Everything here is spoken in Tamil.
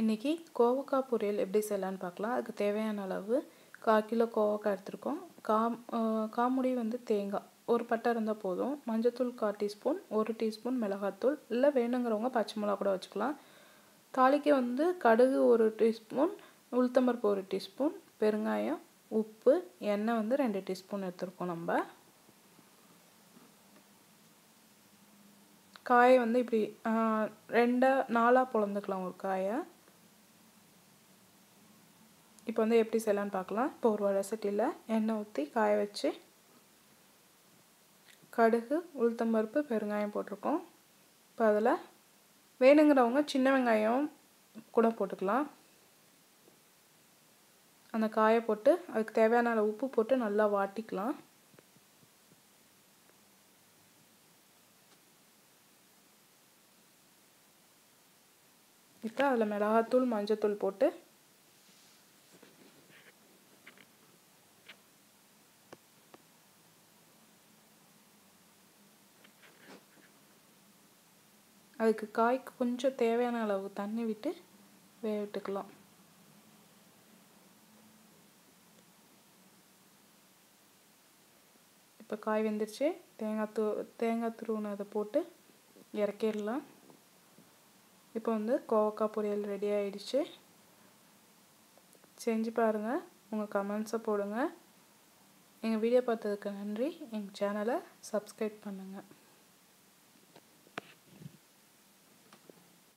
இன்றைக்கி கோவக்காய் பொரியல் எப்படி செய்யலான்னு பார்க்கலாம். அதுக்கு தேவையான அளவு 1/4 கிலோ கோவக்காய் எடுத்துருக்கோம். காமுடி தேங்காய் ஒரு பட்டை இருந்தால் போதும். மஞ்சத்தூள் 1/4 டீஸ்பூன், 1 டீஸ்பூன் மிளகாத்தூள், இல்லை வேணுங்கிறவங்க பச்சை மிளகா கூட வச்சுக்கலாம். தாளிக்க கடுகு 1 டீஸ்பூன், உளுத்தம்பருப்பு 1 டீஸ்பூன், பெருங்காயம், உப்பு, எண்ணெய் 2 டீஸ்பூன் எடுத்துருக்கோம். நம்ம காயை இப்படி 4 பொளந்துக்கலாம் ஒரு காயை. இப்போ எப்படி செய்யலான்னு பார்க்கலாம். இப்போ ஒரு வடசட்டியில் எண்ணெய் ஊற்றி காய வச்சு கடுகு, உளுத்தம்பருப்பு, பெருங்காயம் போட்டிருக்கோம். இப்போ அதில் வேணுங்கிறவங்க சின்ன வெங்காயம் கூட போட்டுக்கலாம். அந்த காயை போட்டு அதுக்கு தேவையான அளவு உப்பு போட்டு நல்லா வாட்டிக்கலாம். இப்போ அதில் மிளகாத்தூள், மஞ்சத்தூள் போட்டு அதுக்கு காய்க்கு கொஞ்சம் தேவையான அளவு தண்ணி விட்டு வேக விட்டுக்கலாம். இப்போ காய் வெந்துருச்சு. தேங்காய் துருவினதை போட்டு இறக்கிடலாம். இப்போ கோவக்காய் பொரியல் ரெடி ஆகிடுச்சு. செஞ்சு பாருங்கள். உங்கள் கமெண்ட்ஸை போடுங்க. எங்கள் வீடியோ பார்த்ததுக்கு நன்றி. எங்கள் சேனலை சப்ஸ்கிரைப் பண்ணுங்கள்.